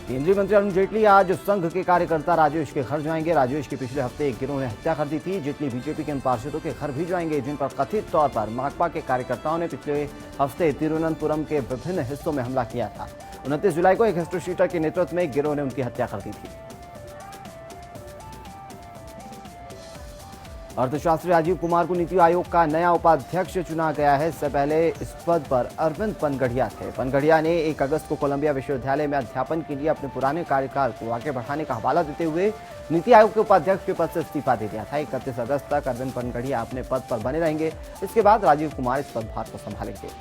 केंद्रीय मंत्री अरुण जेटली आज संघ के कार्यकर्ता राजेश के घर जाएंगे। राजेश की पिछले हफ्ते एक गिरोह ने हत्या कर दी थी। जेटली बीजेपी के उन पार्षदों के घर भी जाएंगे जिन पर कथित तौर पर माकपा के कार्यकर्ताओं ने पिछले हफ्ते तिरुवनंतपुरम के विभिन्न हिस्सों में हमला किया था। 29 जुलाई को एक हिस्ट्री शीटर के नेतृत्व में एक गिरोह ने उनकी हत्या कर दी थी। अर्थशास्त्री राजीव कुमार को नीति आयोग का नया उपाध्यक्ष चुना गया है। इससे पहले इस पद पर अरविंद पनगढ़िया थे। पनगढ़िया ने 1 अगस्त को कोलंबिया विश्वविद्यालय में अध्यापन के लिए अपने पुराने कार्यकाल को आगे बढ़ाने का हवाला देते हुए नीति आयोग के उपाध्यक्ष के पद से इस्तीफा दे दिया था। 31 अगस्त तक अरविंद पनगढ़िया अपने पद पर बने रहेंगे। इसके बाद राजीव कुमार इस पदभार को संभालेंगे।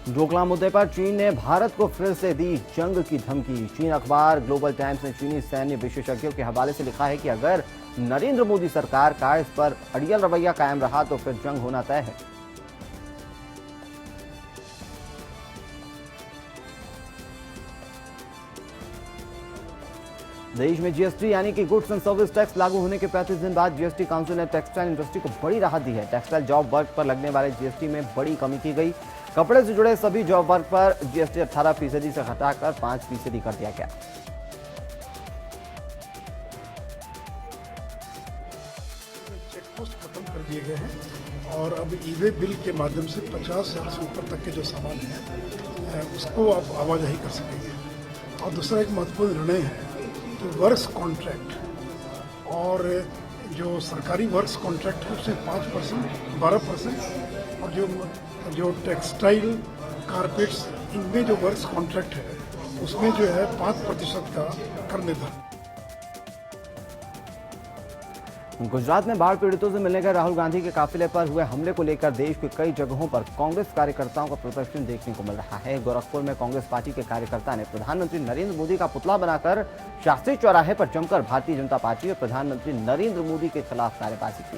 डोकलाम मुद्दे पर चीन ने भारत को फिर से दी जंग की धमकी। चीन अखबार ग्लोबल टाइम्स ने चीनी सैन्य विशेषज्ञों के हवाले से लिखा है कि अगर नरेंद्र मोदी सरकार का इस पर अड़ियल रवैया कायम रहा तो फिर जंग होना तय है। देश में जीएसटी यानी कि गुड्स एंड सर्विस टैक्स लागू होने के 35 दिन बाद जीएसटी काउंसिल ने टेक्सटाइल इंडस्ट्री को बड़ी राहत दी है। टेक्सटाइल जॉब वर्क पर लगने वाले जीएसटी में बड़ी कमी की गई। कपड़े से जुड़े सभी जॉब वर्क पर जीएसटी 18% से घटाकर 5% कर दिया गया। चेकपोस्ट खत्म कर दिए गए हैं और अब ई-वे बिल के माध्यम से 50,000 से ऊपर तक के जो सामान है उसको आप आवाजाही कर सकेंगे। और दूसरा एक महत्वपूर्ण निर्णय है तो वर्क्स कॉन्ट्रैक्ट और जो सरकारी वर्क्स कॉन्ट्रैक्ट है उससे 5%, 12% और जो टेक्सटाइल कारपेट्स इनमें जो वर्क्स कॉन्ट्रैक्ट है उसमें जो है 5% का कर निर्धारण। गुजरात में बाढ़ पीड़ितों से मिलने गए राहुल गांधी के काफिले पर हुए हमले को लेकर देश के कई जगहों पर कांग्रेस कार्यकर्ताओं का प्रदर्शन देखने को मिल रहा है। गोरखपुर में कांग्रेस पार्टी के कार्यकर्ता ने प्रधानमंत्री नरेंद्र मोदी का पुतला बनाकर शास्त्री चौराहे पर जमकर भारतीय जनता पार्टी और प्रधानमंत्री नरेंद्र मोदी के खिलाफ नारेबाजी की।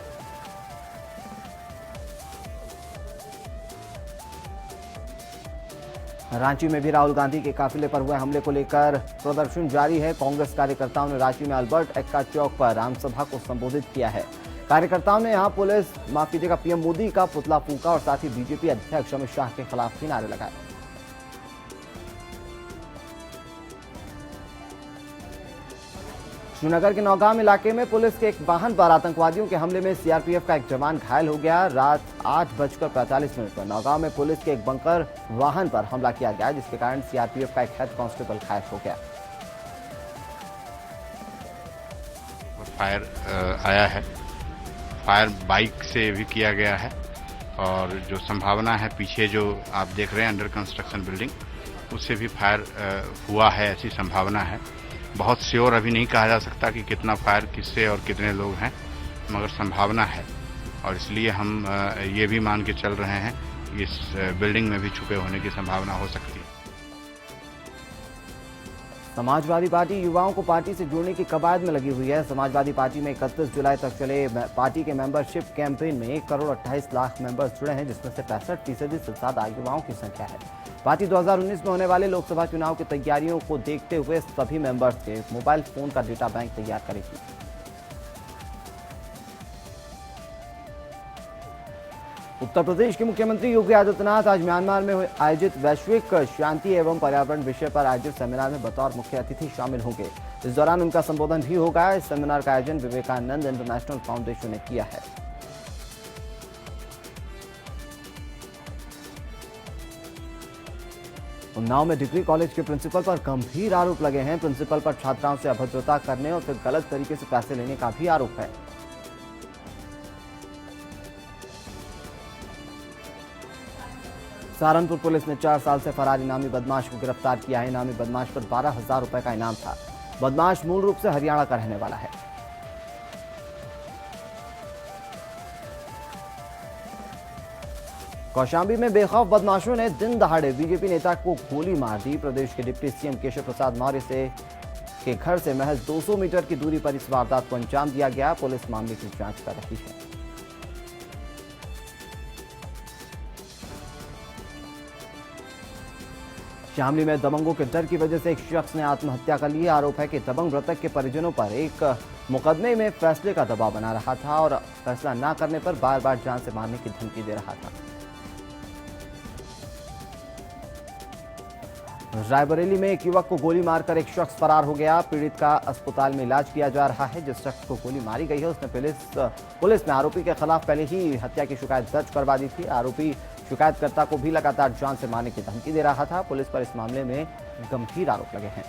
रांची में भी राहुल गांधी के काफिले पर हुए हमले को लेकर प्रदर्शन जारी है। कांग्रेस कार्यकर्ताओं ने रांची में अल्बर्ट एक्का चौक पर आमसभा को संबोधित किया है। कार्यकर्ताओं ने यहां माफ कीजिएगा पीएम मोदी का पुतला फूंका और साथ ही बीजेपी अध्यक्ष अमित शाह के खिलाफ भी नारे लगाए। श्रीनगर के नौगाम इलाके में पुलिस के एक वाहन पर आतंकवादियों के हमले में सीआरपीएफ का एक जवान घायल हो गया। रात 8:45 पर नौगांव में पुलिस के एक बंकर वाहन पर हमला किया गया जिसके कारण सीआरपीएफ का एक हेड कांस्टेबल घायल हो गया। फायर आया है, फायर बाइक से भी किया गया है और जो संभावना है पीछे जो आप देख रहे हैं अंडर कंस्ट्रक्शन बिल्डिंग उससे भी फायर हुआ है, ऐसी संभावना है। बहुत श्योर अभी नहीं कहा जा सकता कि कितना फायर किससे और कितने लोग हैं, मगर संभावना है और इसलिए हम ये भी मान के चल रहे हैं इस बिल्डिंग में भी छुपे होने की संभावना हो सकती है। समाजवादी पार्टी युवाओं को पार्टी से जोड़ने की कवायद में लगी हुई है। समाजवादी पार्टी में 31 जुलाई तक चले पार्टी के मेंबरशिप कैंपेन में 1,28,00,000 मेंबर्स जुड़े हैं जिसमें से 65% से ज्यादा युवाओं की संख्या है। पार्टी 2019 में होने वाले लोकसभा चुनाव की तैयारियों को देखते हुए सभी मेंबर्स के मोबाइल फोन का डेटा बैंक तैयार करेगी। उत्तर प्रदेश के मुख्यमंत्री योगी आदित्यनाथ आज म्यांमार में आयोजित वैश्विक शांति एवं पर्यावरण विषय पर आयोजित सेमिनार में बतौर मुख्य अतिथि शामिल होंगे। इस दौरान उनका संबोधन भी होगा। इस सेमिनार का आयोजन विवेकानंद इंटरनेशनल फाउंडेशन ने किया है। उन्नाव में डिग्री कॉलेज के प्रिंसिपल पर गंभीर आरोप लगे हैं। प्रिंसिपल पर छात्राओं से अभद्रता करने और फिर गलत तरीके से पैसे लेने का भी आरोप है। सहारनपुर पुलिस ने 4 साल से फरार इनामी बदमाश को गिरफ्तार किया है। इनामी बदमाश पर 12,000 रुपए का इनाम था। बदमाश मूल रूप से हरियाणा का रहने वाला है। कौशाम्बी में बेखौफ बदमाशों ने दिन दहाड़े बीजेपी नेता को गोली मार दी। प्रदेश के डिप्टी सीएम केशव प्रसाद मौर्य के घर से महज 200 मीटर की दूरी पर इस वारदात को अंजाम दिया गया। पुलिस मामले की जांच कर रही है। शामली में दबंगों के डर की वजह से एक शख्स ने आत्महत्या कर ली। आरोप है कि दबंग मृतक के परिजनों पर एक मुकदमे में फैसले का दबाव बना रहा था और फैसला न करने पर बार बार जान से मारने की धमकी दे रहा था। रायबरेली में एक युवक को गोली मारकर एक शख्स फरार हो गया। पीड़ित का अस्पताल में इलाज किया जा रहा है। जिस शख्स को गोली मारी गई है उसने पुलिस ने आरोपी के खिलाफ पहले ही हत्या की शिकायत दर्ज करवा दी थी। आरोपी शिकायतकर्ता को भी लगातार जान से मारने की धमकी दे रहा था। पुलिस पर इस मामले में गंभीर आरोप लगे हैं।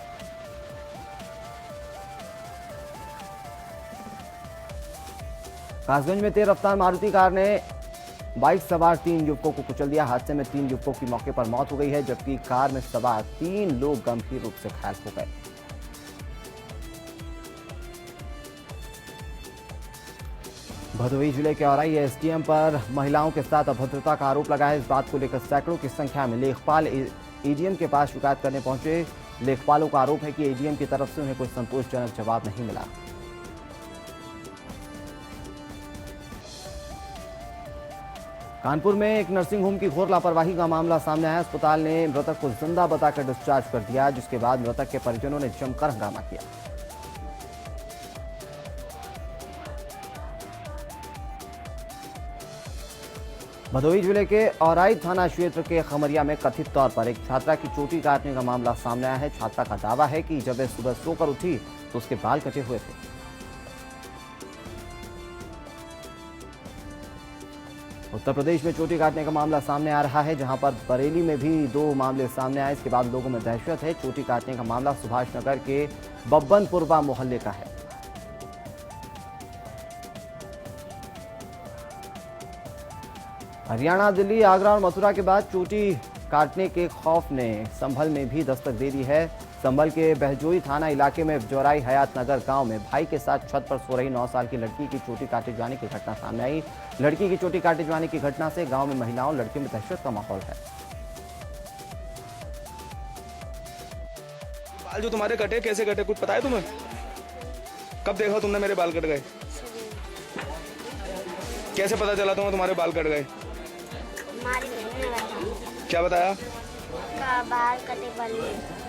कासगंज में तेज रफ्तार मारुति कार ने बाइक सवार 3 युवकों को कुचल दिया। हादसे में 3 युवकों की मौके पर मौत हो गई है, जबकि कार में सवार 3 लोग गंभीर रूप से घायल हो गए। भदोही जिले के औराई एसडीएम पर महिलाओं के साथ अभद्रता का आरोप लगा है। इस बात को लेकर सैकड़ों की संख्या में लेखपाल एडीएम के पास शिकायत करने पहुंचे। लेखपालों का आरोप है कि एडीएम की तरफ से उन्हें कोई संतोषजनक जवाब नहीं मिला। कानपुर में एक नर्सिंग होम की घोर लापरवाही का मामला सामने आया। अस्पताल ने मृतक को जिंदा बताकर डिस्चार्ज कर दिया, जिसके बाद मृतक के परिजनों ने जमकर हंगामा किया। भदोही जिले के औराई थाना क्षेत्र के खमरिया में कथित तौर पर एक छात्रा की चोटी काटने का मामला सामने आया है। छात्रा का दावा है कि जब वह सुबह सोकर उठी तो उसके बाल कटे हुए थे। उत्तर प्रदेश में चोटी काटने का मामला सामने आ रहा है, जहां पर बरेली में भी 2 मामले सामने आए। इसके बाद लोगों में दहशत है। चोटी काटने का मामला सुभाष नगर के बब्बनपुरवा मोहल्ले का है। हरियाणा, दिल्ली, आगरा और मथुरा के बाद चोटी काटने के खौफ ने संभल में भी दस्तक दे दी है। संभल के बहजोई थाना इलाके में जोराई हयात नगर गांव में भाई के साथ छत पर सो रही 9 साल की लड़की की चोटी काटे जाने की घटना सामने आई। लड़की की चोटी काटे जाने की घटना से गांव में महिलाओं और लड़कियों में दहशत का माहौल है। बाल जो तुम्हारे कटे कैसे कटे कुछ पता है तुम्हें? कब देखा तुमने मेरे बाल कट गए? कैसे पता चला तुम्हारे बाल कट गए? हमारी बहन ने बताया। क्या बताया? का बाल कटे बल्ले।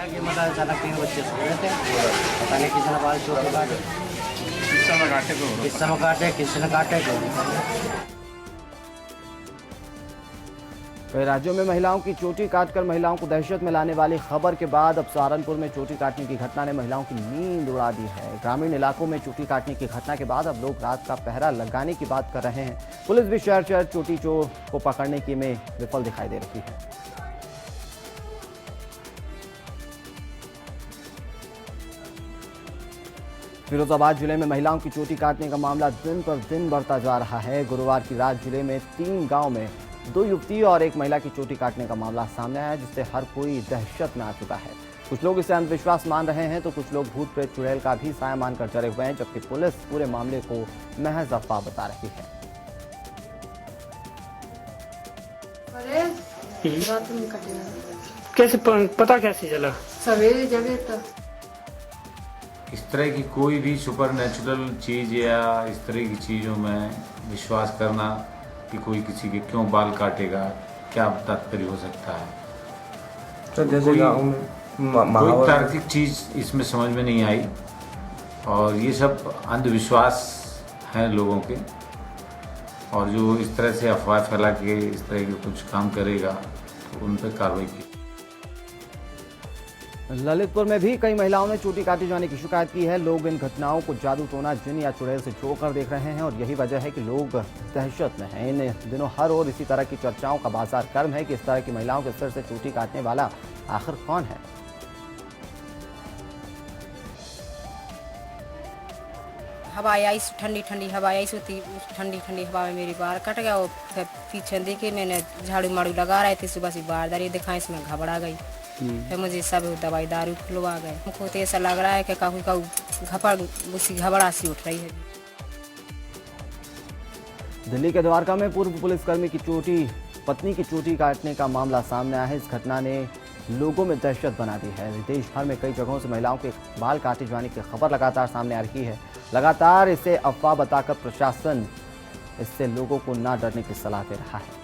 कि मतलब अचानक 3 बच्चे सो रहे थे, पता नहीं किसने बाल चोटी काटे, किसने काटे कई राज्यों में महिलाओं की चोटी काटकर महिलाओं को दहशत में लाने वाली खबर के बाद अब सहारनपुर में चोटी काटने की घटना ने महिलाओं की नींद उड़ा दी है। ग्रामीण इलाकों में चोटी काटने की घटना के बाद अब लोग रात का पहरा लगाने की बात कर रहे हैं। पुलिस भी शहर शहर चोटी चोर को पकड़ने की में विफल दिखाई दे रही है। फिरोजाबाद जिले में महिलाओं की चोटी काटने का मामला दिन पर दिन बढ़ता जा रहा है। गुरुवार की रात जिले में 3 गांव में 2 युवती और 1 महिला की चोटी काटने का मामला सामने आया, जिससे हर कोई दहशत में आ चुका है। कुछ लोग इसे अंधविश्वास मान रहे हैं तो कुछ लोग भूत प्रेत चुड़ैल का भी साया मानकर डरे हुए हैं, जबकि पुलिस पूरे मामले को महज अफवाह बता रही है। रात में कटेगा। कैसे पता कैसे चला? सवेरे जगे तो इस तरह की कोई भी सुपर नेचुरल चीज़ या इस तरह की चीज़ों में विश्वास करना कि कोई किसी के क्यों बाल काटेगा, क्या तात्पर्य हो सकता है? तो जैसे गाँव में कोई तार्किक चीज़ इसमें समझ में नहीं आई और ये सब अंधविश्वास हैं लोगों के, और जो इस तरह से अफवाह फैला के इस तरह के कुछ काम करेगा तो उन पर कार्रवाई की। ललितपुर में भी कई महिलाओं ने चोटी काटे जाने की शिकायत की है। लोग इन घटनाओं को जादू टोना, जिन या चुड़ैल से जोड़कर देख रहे हैं और यही वजह है कि लोग दहशत में हैं। इन दिनों हर ओर इसी तरह की चर्चाओं का बाजार गर्म है कि इस तरह की महिलाओं के सिर से चोटी काटने वाला आखिर कौन है। हवा आई, ठंडी ठंडी हवा आई, सोती ठंडी ठंडी हवा में मेरी बाल कट गया। और फिर पीछे देखे मैंने झाड़ू माड़ू लगा रहे थे, सुबह से बारदारी दिखाई, इसमें घबरा गई। फिर मुझे सब दवाई दारू खुलवा गए। हमको तो ऐसा लग रहा है कि काफी घबरा सी उठ रही है। दिल्ली के द्वारका में पूर्व पुलिसकर्मी की पत्नी की चोटी काटने का मामला सामने आया है। इस घटना ने लोगों में दहशत बना दी है। देश भर में कई जगहों से महिलाओं के बाल काटे जाने की खबर लगातार सामने आ रही है। लगातार इसे अफवाह बताकर प्रशासन इससे लोगों को ना डरने की सलाह दे रहा है।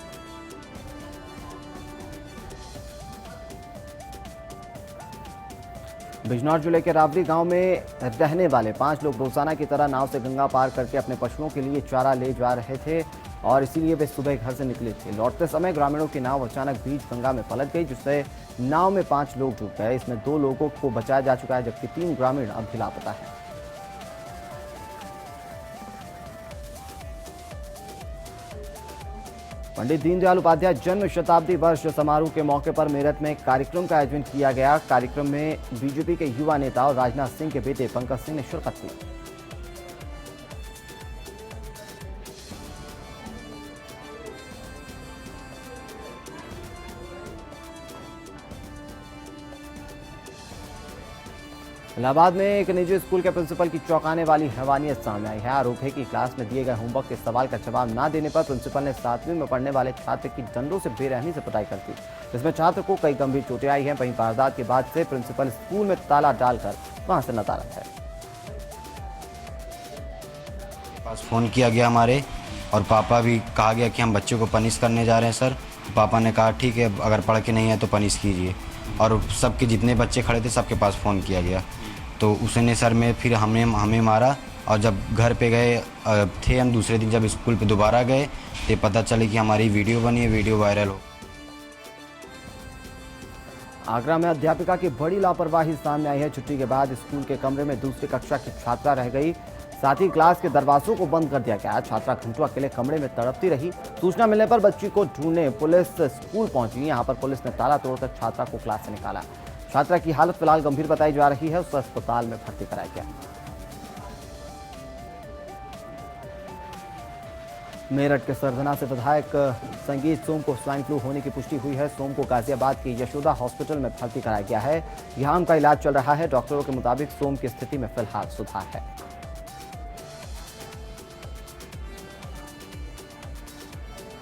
बिजनौर जिले के रावरी गांव में रहने वाले 5 लोग रोजाना की तरह नाव से गंगा पार करके अपने पशुओं के लिए चारा ले जा रहे थे और इसीलिए वे सुबह घर से निकले थे। लौटते समय ग्रामीणों की नाव अचानक बीच गंगा में पलट गई, जिससे नाव में 5 लोग डूब गए। इसमें 2 लोगों को बचाया जा चुका है, जबकि 3 ग्रामीण अब भी लापता है। पंडित दीनदयाल उपाध्याय जन्म शताब्दी वर्ष समारोह के मौके पर मेरठ में कार्यक्रम का आयोजन किया गया। कार्यक्रम में बीजेपी के युवा नेता और राजनाथ सिंह के बेटे पंकज सिंह ने शिरकत की। इलाहाबाद में एक निजी स्कूल के प्रिंसिपल की चौंकाने वाली हैवानियत सामने आई है। आरोप है कि क्लास में दिए गए होमवर्क के सवाल का जवाब न देने पर प्रिंसिपल ने 7वीं में पढ़ने वाले छात्र की डंडों से बेरहमी से पिटाई कर दी। इसमें छात्र को कई गंभीर चोटें आई हैं। वहीं वारदात के बाद से प्रिंसिपल स्कूल में ताला डालकर वहां से नदारद है। पास फ़ोन किया गया हमारे, और पापा भी कहा गया कि हम बच्चे को पनिश करने जा रहे हैं सर। पापा ने कहा ठीक है, अगर पढ़ के नहीं है तो पनिश कीजिए। और सबके जितने बच्चे खड़े थे सबके पास फ़ोन किया गया, तो उसने सर में फिर हमें मारा। और जब घर पे गए थे हम, दूसरे दिन जब स्कूल पे दोबारा गए तो पता चले कि हमारी वीडियो बनी है, वीडियो वायरल हो। आगरा में अध्यापिका की बड़ी लापरवाही सामने आई है। छुट्टी के बाद स्कूल के कमरे में दूसरी कक्षा की छात्रा रह गई, साथ ही क्लास के दरवाजों को बंद कर दिया गया। छात्रा घंटों अकेले कमरे में तड़पती रही। सूचना मिलने पर बच्ची को ढूंढने पुलिस स्कूल पहुंची। यहां पर पुलिस ने ताला तोड़कर छात्रा को क्लास से निकाला। छात्रा की हालत फिलहाल गंभीर बताई जा रही है, उसे अस्पताल में भर्ती कराया गया। मेरठ के सरधना से विधायक संगीत सोम को स्वाइन फ्लू होने की पुष्टि हुई है। सोम को गाजियाबाद के यशोदा हॉस्पिटल में भर्ती कराया गया है। यहां उनका इलाज चल रहा है। डॉक्टरों के मुताबिक सोम की स्थिति में फिलहाल सुधार है।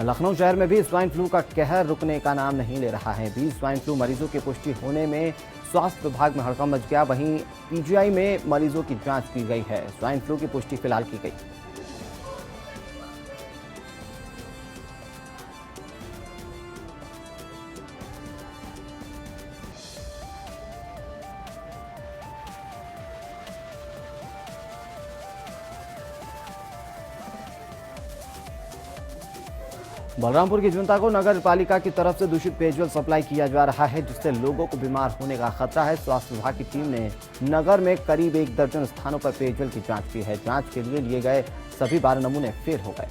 लखनऊ शहर में भी स्वाइन फ्लू का कहर रुकने का नाम नहीं ले रहा है। 20 स्वाइन फ्लू मरीजों की पुष्टि होने में स्वास्थ्य विभाग में हड़कंप मच गया। वहीं पीजीआई में मरीजों की जांच की गई है। स्वाइन फ्लू की पुष्टि फिलहाल की गई। बलरामपुर की जनता को नगर पालिका की तरफ से दूषित पेयजल सप्लाई किया जा रहा है, जिससे लोगों को बीमार होने का खतरा है। स्वास्थ्य विभाग की टीम ने नगर में करीब 1 दर्जन स्थानों पर पेयजल की जांच की है। जांच के लिए गए सभी 12 नमूने फेल हो गए।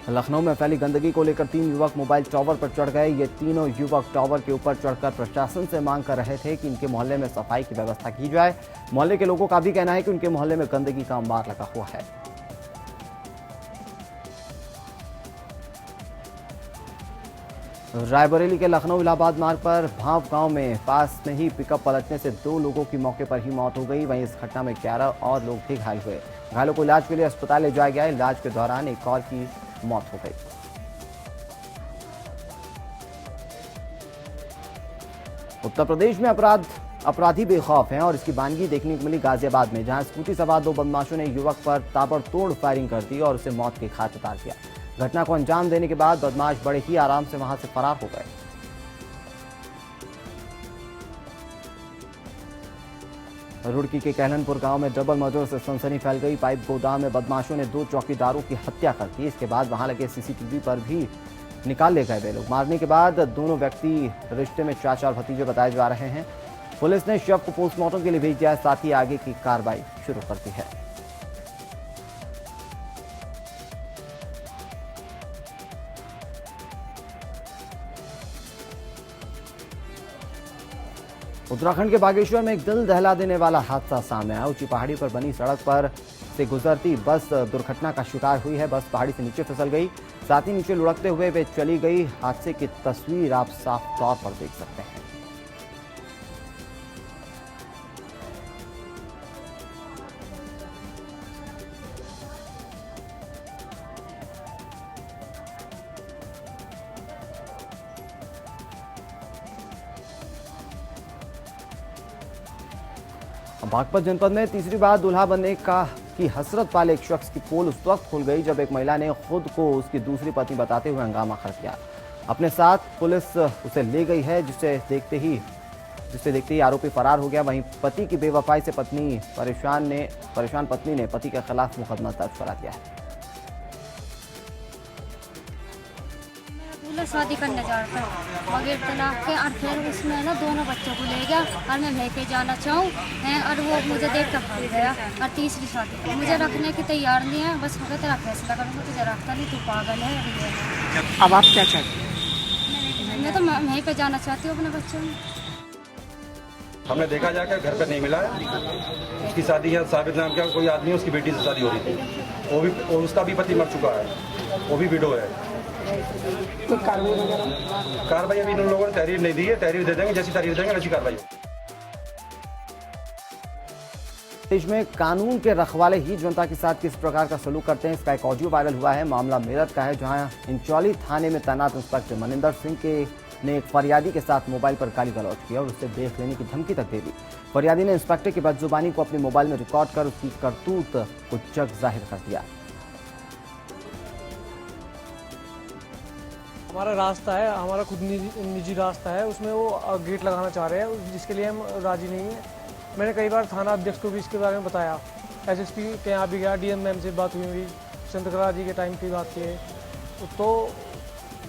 लखनऊ में फैली गंदगी को लेकर 3 युवक मोबाइल टावर पर चढ़ गए। ये तीनों युवक टावर के ऊपर चढ़कर प्रशासन से मांग कर रहे थे कि इनके मोहल्ले में सफाई की व्यवस्था की जाए। मोहल्ले के लोगों का भी कहना है कि उनके मोहल्ले में गंदगी का अंबार लगा हुआ है। रायबरेली के लखनऊ इलाहाबाद मार्ग पर भाव गांव में पास में ही पिकअप पलटने से 2 लोगों की मौके पर ही मौत हो गई। वहीं इस घटना में 11 और लोग भी घायल हुए। घायलों को इलाज के लिए अस्पताल ले जाया गया। इलाज के दौरान एक और की मौत हो गई। उत्तर प्रदेश में अपराधी बेखौफ हैं और इसकी वानगी देखने को मिली गाजियाबाद में, जहां स्कूटी सवार 2 बदमाशों ने युवक पर ताबड़तोड़ फायरिंग कर दी और उसे मौत के घाट उतार दिया। घटना को अंजाम देने के बाद बदमाश बड़े ही आराम से वहां से फरार हो गए। रुड़की के कहलनपुर गांव में डबल मर्डर से सनसनी फैल गई। पाइप गोदाम में बदमाशों ने 2 चौकीदारों की हत्या कर दी। इसके बाद वहां लगे सीसीटीवी पर भी निकाल ले गए वे लोग। मारने के बाद दोनों व्यक्ति रिश्ते में चाचा और भतीजे बताए जा रहे हैं। पुलिस ने शव को पोस्टमार्टम के लिए भेज दिया है, साथ ही आगे की कार्रवाई शुरू कर दी है। उत्तराखंड के बागेश्वर में एक दिल दहला देने वाला हादसा सामने आया। ऊंची पहाड़ी पर बनी सड़क पर से गुजरती बस दुर्घटना का शिकार हुई है। बस पहाड़ी से नीचे फिसल गई, साथ ही नीचे लुढ़कते हुए वे चली गई। हादसे की तस्वीर आप साफ तौर पर देख सकते हैं। बागपत जनपद में तीसरी बार दूल्हा बनने की हसरत पाले एक शख्स की पोल उस वक्त खुल गई जब एक महिला ने खुद को उसकी दूसरी पत्नी बताते हुए हंगामा कर दिया। अपने साथ पुलिस उसे ले गई है, जिसे देखते ही जिसे देखते ही आरोपी फरार हो गया। वहीं पति की बेवफाई से परेशान पत्नी ने पति के खिलाफ मुकदमा दर्ज करा दिया है। शादी करने जा रहा था बगैर तलाक के, और फिर उसमें ना दोनों बच्चों को ले गया और मैं लेके जाना चाहूँ और वो मुझे देख कर भाग गया। और तीसरी शादी मुझे रखने की तैयार नहीं है, बस मुझे तेरा फैसला करूँगा, तुझे रखता नहीं, तू पागल है। अब आप क्या चाहते हैं? मैं तो वहीं पे जाना चाहती हूँ अपने बच्चों में। हमने देखा जाकर घर पर नहीं मिला है। उसकी शादी है साबित नाम का कोई आदमी, उसकी बेटी से शादी हो रही थी, वो भी, उसका भी पति मर चुका है, वो भी विडो है। कार्रवाई अभी इन लोगों ने तहरीर नहीं दी है, तहरीर दे देंगे, जैसी तहरीर देंगे वैसी कार्रवाई होगी। देश में कानून के रखवाले ही जनता के साथ किस प्रकार का सलूक करते हैं, इसका एक ऑडियो वायरल हुआ है। मामला मेरठ का है, जहां इंचौली थाने में तैनात इंस्पेक्टर मनिंदर सिंह ने एक फरियादी के साथ मोबाइल पर गाली गलौज किया और उससे देख लेने की धमकी तक दे दी। फरियादी ने इंस्पेक्टर की बदजुबानी को अपने मोबाइल में रिकॉर्ड कर उसकी करतूत को जग जाहिर कर दिया। हमारा रास्ता है, हमारा खुद निजी रास्ता है, उसमें वो गेट लगाना चाह रहे हैं, जिसके लिए हम राजी नहीं हैं। मैंने कई बार थाना अध्यक्ष को भी इसके बारे में बताया, एसएसपी के यहाँ भी गया, डीएम मैम से बात हुई मेरी, चंद्रकला जी के टाइम की बात की है। तो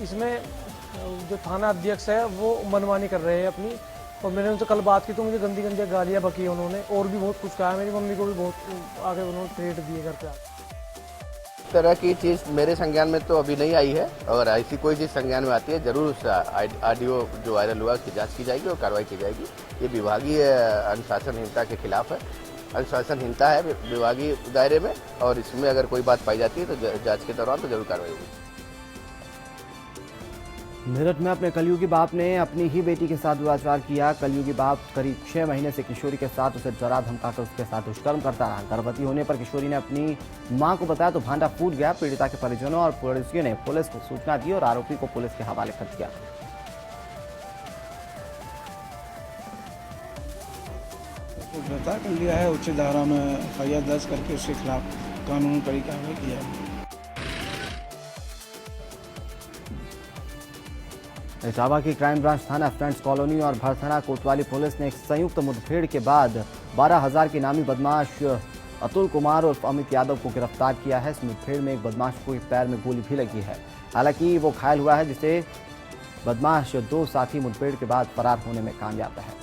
इसमें जो थाना अध्यक्ष है वो मनमानी कर रहे हैं अपनी, और मैंने उनसे कल बात की तो मुझे गंदी गंदी गालियाँ बकी उन्होंने, और भी बहुत कुछ कहा। मेरी मम्मी को भी बहुत आगे उन्होंने थ्रेट दिए घर पे। तरह की चीज़ मेरे संज्ञान में तो अभी नहीं आई है, अगर ऐसी कोई चीज़ संज्ञान में आती है जरूर उस ऑडियो जो वायरल हुआ उसकी जांच की जाएगी और कार्रवाई की जाएगी। ये विभागीय अनुशासनहीनता के खिलाफ है, अनुशासनहीनता है विभागीय दायरे में, और इसमें अगर कोई बात पाई जाती है तो जांच के दौरान तो जरूर कार्रवाई होगी। मेरठ में अपने कलयुगी बाप ने अपनी ही बेटी के साथ दुराचार किया। कलयुगी बाप करीब 6 महीने से किशोरी के साथ उसे डरा धमकाकर उसके साथ दुष्कर्म करता रहा। गर्भवती होने पर किशोरी ने अपनी मां को बताया तो भांडा फूट गया। पीड़िता के परिजनों और पड़ोसियों ने पुलिस को सूचना दी और आरोपी को पुलिस के हवाले कर दिया। गिरफ्तार कर लिया है, उच्च धारा में एफआईआर दर्ज करके उसके खिलाफ कानूनी कड़ी कार्रवाई किया है। इटावा की क्राइम ब्रांच थाना, फ्रेंड्स कॉलोनी और भरथना कोतवाली पुलिस ने एक संयुक्त मुठभेड़ के बाद 12,000 के नामी बदमाश अतुल कुमार और अमित यादव को गिरफ्तार किया है। इस मुठभेड़ में एक बदमाश को पैर में गोली भी लगी है, हालांकि वो घायल हुआ है, जिसे बदमाश 2 साथी मुठभेड़ के बाद फरार होने में कामयाब है।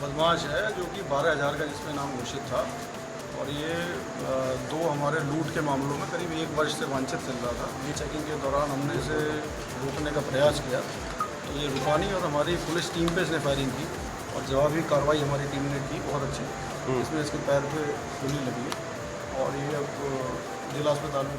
बदमाश है जो कि 12,000 का जिसमें नाम घोषित था, और ये 2 हमारे लूट के मामलों में करीब 1 वर्ष से वांछित चल रहा था। ये चेकिंग के दौरान हमने इसे रोकने का प्रयास किया तो ये रुका नहीं, और हमारी पुलिस टीम पे इसने फायरिंग की और जवाबी कार्रवाई हमारी टीम ने की बहुत अच्छी। इसमें इसके पैर पे गोली लगी है और ये अब जिला अस्पताल में।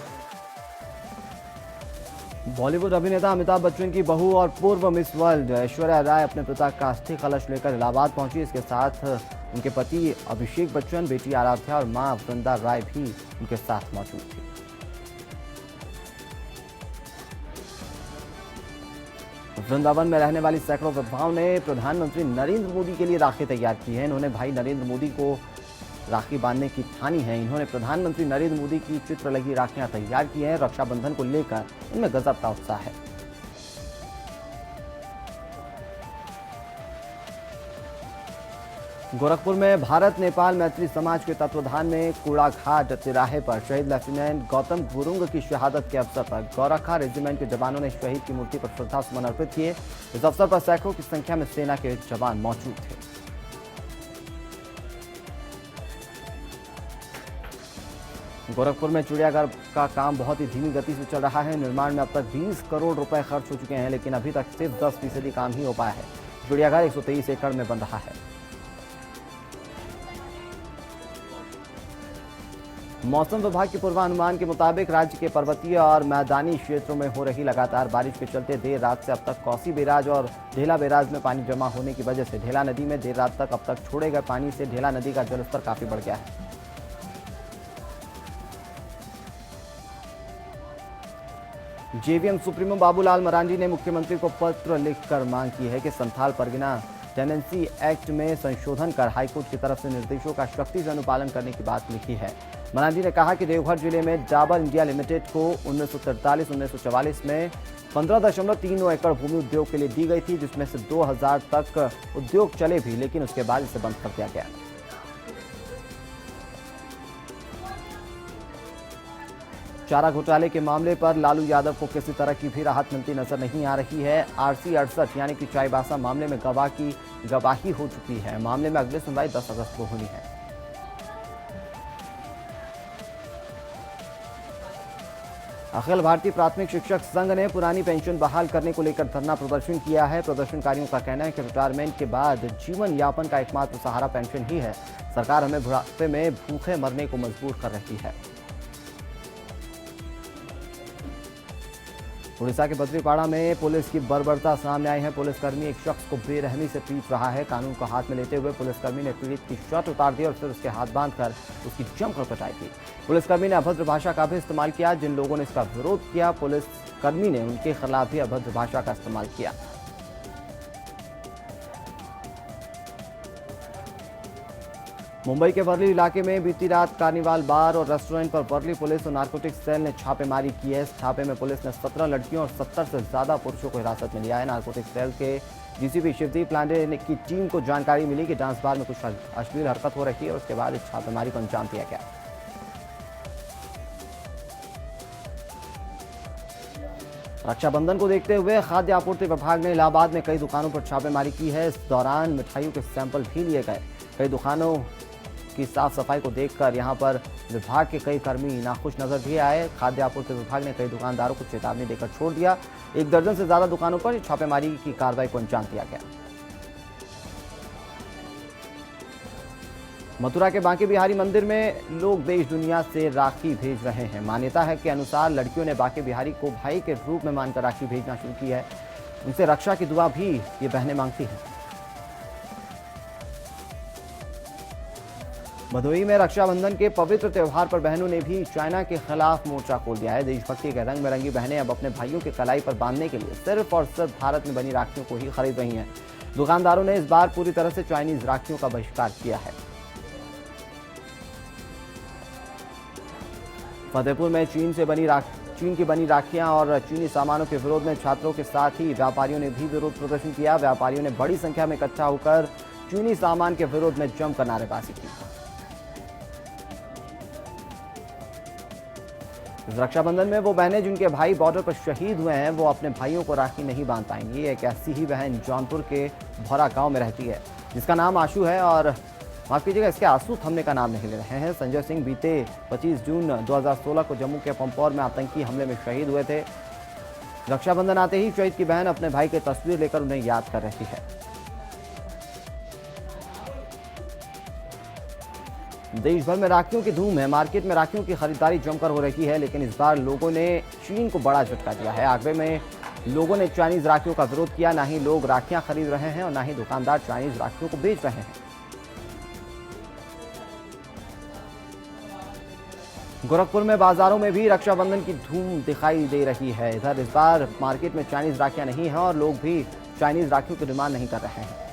बॉलीवुड अभिनेता अमिताभ बच्चन की बहू और पूर्व मिस वर्ल्ड ऐश्वर्या राय अपने पिता का अस्थि कलश लेकर इलाहाबाद पहुंची। इसके साथ उनके पति अभिषेक बच्चन, बेटी आराध्या और मां वृंदा राय भी उनके साथ मौजूद थी। वृंदावन में रहने वाली सैकड़ों विधवाओं ने प्रधानमंत्री नरेंद्र मोदी के लिए राखी तैयार की है। इन्होंने भाई नरेंद्र मोदी को राखी बांधने की ठानी है। इन्होंने प्रधानमंत्री नरेंद्र मोदी की चित्र लगी राखियां तैयार की हैं। रक्षाबंधन को लेकर इनमें गजब का उत्साह है। गोरखपुर में भारत नेपाल मैत्री समाज के तत्वाधान में कूड़ाघाट तिराहे पर शहीद लेफ्टिनेंट गौतम गुरुंग की शहादत के अवसर पर गोरखा रेजिमेंट के जवानों ने शहीद की मूर्ति पर श्रद्धासुमन अर्पित किए। इस अवसर पर सैकड़ों की संख्या में सेना के जवान मौजूद थे। गोरखपुर में चिड़ियाघर का काम बहुत ही धीमी गति से चल रहा है। निर्माण में अब तक 20 करोड़ रुपए खर्च हो चुके हैं, लेकिन अभी तक सिर्फ 10% काम ही हो पाया है। चिड़ियाघर 123 एकड़ में बन रहा है। मौसम विभाग के पूर्वानुमान के मुताबिक राज्य के पर्वतीय और मैदानी क्षेत्रों में हो रही लगातार बारिश के चलते देर रात से अब तक कोसी बैराज और ढेला बैराज में पानी जमा होने की वजह से ढेला नदी में देर रात तक अब तक छोड़े गए पानी से ढेला नदी का जलस्तर काफी बढ़ गया है। जेवीएम सुप्रीमो बाबूलाल मरांडी ने मुख्यमंत्री को पत्र लिखकर मांग की है कि संथाल परगना टेनेंसी एक्ट में संशोधन कर हाईकोर्ट की तरफ से निर्देशों का सख्ती से अनुपालन करने की बात लिखी है। मरांडी ने कहा कि देवघर जिले में डाबर इंडिया लिमिटेड को 1943-1944 में 15.39 एकड़ भूमि उद्योग के लिए दी गई थी, जिसमें से 2000 तक उद्योग चले भी, लेकिन उसके बाद इसे बंद कर दिया गया। चारा घोटाले के मामले पर लालू यादव को किसी तरह की भी राहत मिलती नजर नहीं आ रही है। आरसी 68 यानी कि चाईबासा मामले में गवाह की गवाही हो चुकी है। मामले में अगली सुनवाई 10 अगस्त को होनी है। अखिल भारतीय प्राथमिक शिक्षक संघ ने पुरानी पेंशन बहाल करने को लेकर धरना प्रदर्शन किया है। प्रदर्शनकारियों का कहना है कि रिटायरमेंट के बाद जीवन यापन का एकमात्र सहारा पेंशन ही है। सरकार हमें बुढ़ापे में भूखे मरने को मजबूर कर रही है। उड़ीसा के बद्रीपाड़ा में पुलिस की बर्बरता सामने आई है। पुलिसकर्मी एक शख्स को बेरहमी से पीट रहा है। कानून को हाथ में लेते हुए पुलिसकर्मी ने पीड़ित की शर्ट उतार दी और फिर उसके हाथ बांधकर उसकी जमकर पिटाई की। पुलिसकर्मी ने अभद्र भाषा का भी इस्तेमाल किया। जिन लोगों ने इसका विरोध किया, पुलिसकर्मी ने उनके खिलाफ भी अभद्र भाषा का इस्तेमाल किया। मुंबई के वर्ली इलाके में बीती रात कार्निवाल बार और रेस्टोरेंट पर वर्ली पुलिस और नारकोटिक्स सेल ने छापेमारी की है। इस छापे में पुलिस ने 17 लड़कियों और 70 से ज्यादा पुरुषों को हिरासत में लिया है। नारकोटिक्स सेल के डीसीपी शिवदीप लांडे की टीम को जानकारी मिली कि डांस बार में कुछ अश्लील हरकत हो रही है और उसके बाद इस छापेमारी को अंजाम दिया गया। रक्षाबंधन को देखते हुए खाद्य आपूर्ति विभाग ने इलाहाबाद में कई दुकानों पर छापेमारी की है। इस दौरान मिठाइयों के सैंपल भी लिए गए। कई दुकानों की साफ सफाई को देखकर यहां पर विभाग के कई कर्मी नाखुश नजर भी आए। खाद्य आपूर्ति विभाग ने कई दुकानदारों को चेतावनी देकर छोड़ दिया। 1 दर्जन से ज्यादा दुकानों पर छापेमारी की कार्रवाई को अंजाम दिया गया। मथुरा के बांके बिहारी मंदिर में लोग देश दुनिया से राखी भेज रहे हैं। मान्यता है कि अनुसार लड़कियों ने बांके बिहारी को भाई के रूप में मानकर राखी भेजना शुरू की है। उनसे रक्षा की दुआ भी ये बहनें मांगती हैं। भदोही में रक्षाबंधन के पवित्र त्योहार पर बहनों ने भी चाइना के खिलाफ मोर्चा खोल दिया है। देशभक्ति के रंग में रंगी बहनें अब अपने भाइयों के कलाई पर बांधने के लिए सिर्फ और सिर्फ भारत में बनी राखियों को ही खरीद रही हैं। दुकानदारों ने इस बार पूरी तरह से चाइनीज राखियों का बहिष्कार किया है। फतेहपुर में चीन की बनी राखियां और चीनी सामानों के विरोध में छात्रों के साथ ही व्यापारियों ने भी विरोध प्रदर्शन किया। व्यापारियों ने बड़ी संख्या में इकट्ठा होकर चीनी सामान के विरोध में जमकर नारेबाजी की। इस रक्षाबंधन में वो बहनें जिनके भाई बॉर्डर पर शहीद हुए हैं, वो अपने भाइयों को राखी नहीं बांध पाएंगी। एक ऐसी ही बहन जौनपुर के भौरा गांव में रहती है, जिसका नाम आशू है और माफ कीजिएगा, इसके आंसू थमने का नाम नहीं ले रहे हैं। संजय सिंह बीते 25 जून 2016 को जम्मू के पंपोर में आतंकी हमले में शहीद हुए थे। रक्षाबंधन आते ही शहीद की बहन अपने भाई की तस्वीर लेकर उन्हें याद कर रही है। देश भर में राखियों की धूम है। मार्केट में राखियों की खरीदारी जमकर हो रही है, लेकिन इस बार लोगों ने चीन को बड़ा झटका दिया है। आगरे में लोगों ने चाइनीज राखियों का विरोध किया। ना ही लोग राखियां खरीद रहे हैं और ना ही दुकानदार चाइनीज राखियों को बेच रहे हैं। गोरखपुर में बाजारों में भी रक्षाबंधन की धूम दिखाई दे रही है। इधर इस बार मार्केट में चाइनीज राखियां नहीं हैं और लोग भी चाइनीज राखियों की डिमांड नहीं कर रहे हैं।